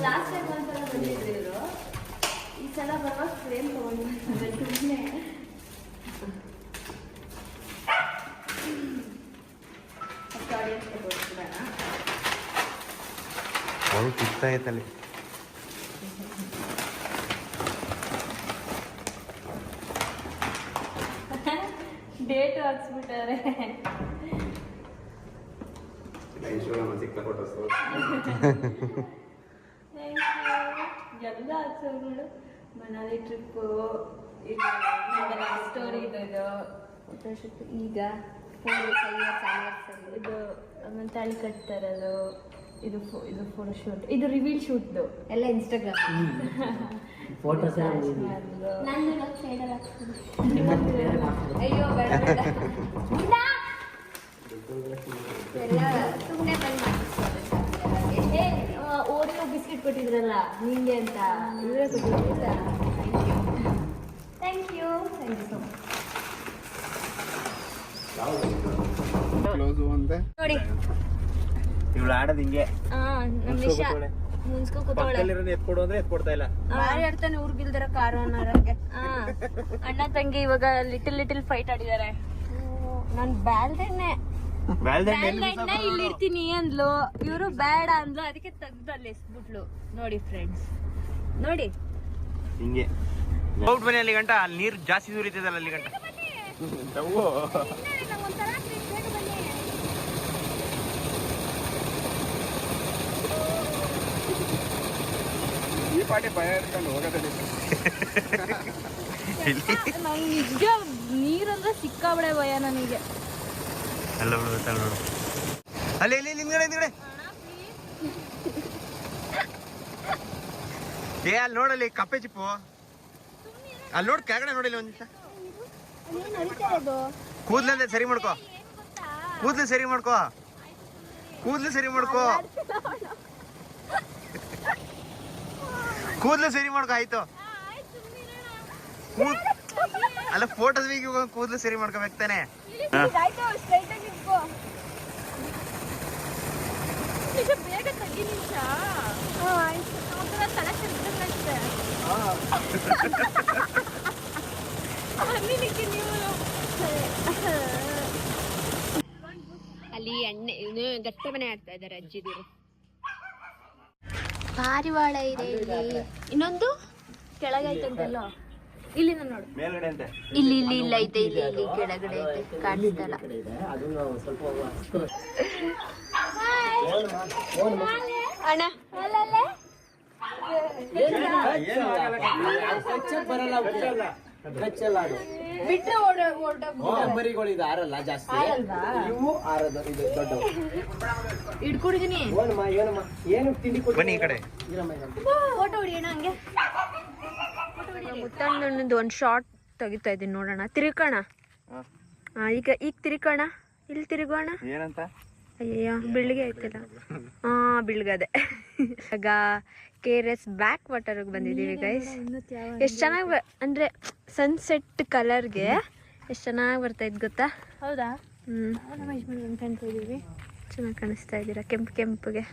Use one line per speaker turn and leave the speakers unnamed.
Last time ಒಂದ್ಸಲ ಬಂದಿದ್ರು ಇವರು, ಈ ಸಲ ಬರುವಾಗ ಫ್ರೇಮ್ ತಗೊಂಡು ಆಡಿಯನ್ಸ್ಗೆ ತೋರಿಸ್ಬಿಡೋಣ.
ಅವಳು ಕಿತ್ತ ಐತಲ್ಲಿ.
ಡೇಟ್ ಹಾಕ್ಸ್ಬಿಟ್ಟಾರೆ. ಎಲ್ಲ ಹಾಕ್ಸೋರು ನೋಡು. ಮನಾಲಿ ಟ್ರಿಪ್ಪು, ಈಗ ಸ್ಟೋರಿ ಇದು ಫೋಟೋಶೂಟ್, ಈಗ 4 years anniversary ಇದು, ಆಮೇಲೆ ತಾಳಿ ಕಟ್ತಾರದು, ಇದು ಫೋಟೋಶೂಟ್, ಇದು ರಿವೀಲ್ ಶೂಟ್ದು ಎಲ್ಲ ಇನ್ಸ್ಟಾಗ್ರಾಮ್ ಫೋಟೋಸ್. ಅಯ್ಯೋ ಬೇಡ ಸುಮ್ಮನೆ ಓರಿಯೋ ಬಿಸ್ಕೆಟ್ ಕೊಟ್ಟಿದ್ರಲ್ಲ ನಿಂಗೆ ಅಂತ, ಇವರೇ ಕೊಟ್ಟಿದ್ರಲ್ಲ. Thank you so much. ನೋಡಿ
ಇವಳು ಆಡೋದು ಹಿಂಗೆ
ಮುನ್ಸ್ಕೊ ಕೂತವಳೆ.
ಎತ್ಕೊಡು ಅಂದ್ರೆ ಎತ್ಕೊಡ್ತಾ ಇಲ್ಲ.
ಮಾರಿ ಆಡ್ತಾನೆ ಊರ್ಗಿಲ್ದರ ಕಾರು ಅನ್ನೋರಂಗೆ. ಅಣ್ಣ ತಂಗಿ ಇವಾಗ ಲಿಟಲ್ ಫೈಟ್ ಆಡಿದಾರೆ. ನಾನು ಬ್ಯಾಲ್ದೆಣ್ಣೆ ಇಲ್ಲಿ ಇರ್ತೀನಿ ಅಂದ್ಲು, ಇವರು ಬೇಡ ಅಂದ್ಲು, ಅದಕ್ಕೆ ತೆಗ್ದು ಅಲ್ಲಿ ಎಸ್ಬಿಟ್ಲು. ನೋಡಿ ಫ್ರೆಂಡ್ಸ್, ನೋಡಿ
ಹಿಂಗೆ ಔಟ್ ಬನ್ನಿ ಅಲ್ಲಿ ಗಂಟ. ಅಲ್ಲಿ ನೀರು ಜಾಸ್ತಿ ಸುರಿತದಲ್ಲ ಅಲ್ಲಿ ಗಂಟ.
ಈ ಪಾಟಿ ಭಯ ಇಟ್ಕೊಂಡು ಹೋಗೋದಿಲ್ಲ.
ನಿಜ ನೀರಂದ್ರೆ ಸಿಕ್ಕಾಬಳೆ ಭಯ ನನಗೆ.
ಅಲ್ಲ ನೋಡು ಅಲ್ಲಿ ಇಲ್ಲಿ ಹಿಂದ್ಗಡೆ ಏ ಅಲ್ಲಿ ನೋಡಲ್ಲಿ ಕಪ್ಪೆ ಚಿಪ್ಪು ಅಲ್ಲಿ ನೋಡ್ ಕೆಳಗಡೆ ನೋಡಿಲ್ಲ ಒಂದ್ ನಿಮಿಷ. ಕೂದ್ಲಂದೆ ಸರಿ ಮಾಡ್ಕೋ, ಕೂದ್ಲು ಸರಿ ಮಾಡ್ಕೋ, ಕೂದ್ಲು ಸರಿ ಮಾಡ್ಕೋ, ಕೂದ್ಲು ಸರಿ ಮಾಡ್ಕೋ. ಆಯ್ತು ಅಲ್ಲ ಫೋಟೋಸ್ ಕೂದ್ಲು ಸರಿ ಮಾಡ್ಕೋಬೇಕು ತಾನೆ.
ಬೇಗ ತಗ್ಗಿ ನಿಮಿಷ ತಲೆ ಸಿರ್ತಂಗಷ್ಟೇ. ಅಲ್ಲಿ ಎಣ್ಣೆ ಗಟ್ಟೆ ಮನೆ ಆಡ್ತಾ ಇದ್ದಾರೆ ಅಜ್ಜಿದಿರು. ಪಾರಿವಾಳ ಇದೆ ಇಲ್ಲಿ, ಇನ್ನೊಂದು ಕೆಳಗೈತಂತಲ್ಲ, ಇಲ್ಲಿ ನೋಡು
ಮೇಲ್ಗಡೆ ಅಂತೆ.
ಇಲ್ಲಿ ಇಲ್ಲ ಐತೆ, ಇಲ್ಲಿ ಕೆಳಗಡೆ ಐತೆ, ಕಾಣಿಸ್ತಲ್ಲ. ಅಣ್ಣ ಬಿಟ್ರೆ
ಮರಿಗಳು ಆರಲ್ಲ ಜಾಸ್ತಿ, ಇವು ಆರದ ಇದು ದೊಡ್ಡ
ಹಿಡ್ಕೊಡಿದೀನಿ.
ಏನು ತಿಂಡಿ
ಬನ್ನಿ ಈ ಕಡೆ.
ಫೋಟೋ ಹೊಡಿಯೋಣ ಹಂಗೆ. ಮುತ್ತಣ್ಣನದು ಒಂದು ಶಾರ್ಟ್ ತೆಗಿತಾ ಇದ್ದೀನಿ ನೋಡೋಣ. ತಿರುಗೋಣ ಈಗ ತಿರುಗೋಣ, ಇಲ್ಲಿ ತಿರುಗೋಣ.
ಏನಂತ
ಅಯ್ಯಯ್ಯ ಬೆಳಿಗ್ಗೆ ಆಯ್ತಲ್ಲ. ಬೆಳಗದೆ ಈಗ KRS ಬ್ಯಾಕ್ ವಾಟರ್ಗೆ ಬಂದಿದ್ದೀವಿ ಗೈಸ್. ಎಷ್ಟು ಚೆನ್ನಾಗಿ ಅಂದರೆ ಸನ್ಸೆಟ್ ಕಲರ್ಗೆ ಎಷ್ಟು ಚೆನ್ನಾಗಿ ಬರ್ತಾ ಇದ್ದು ಗೊತ್ತಾ? ಹೌದಾ? ಕಾಣ್ತಾ ಇದ್ದೀವಿ, ಚೆನ್ನಾಗಿ ಕಾಣಿಸ್ತಾ ಇದ್ದೀರಾ ಕೆಂಪು ಕೆಂಪುಗೆ.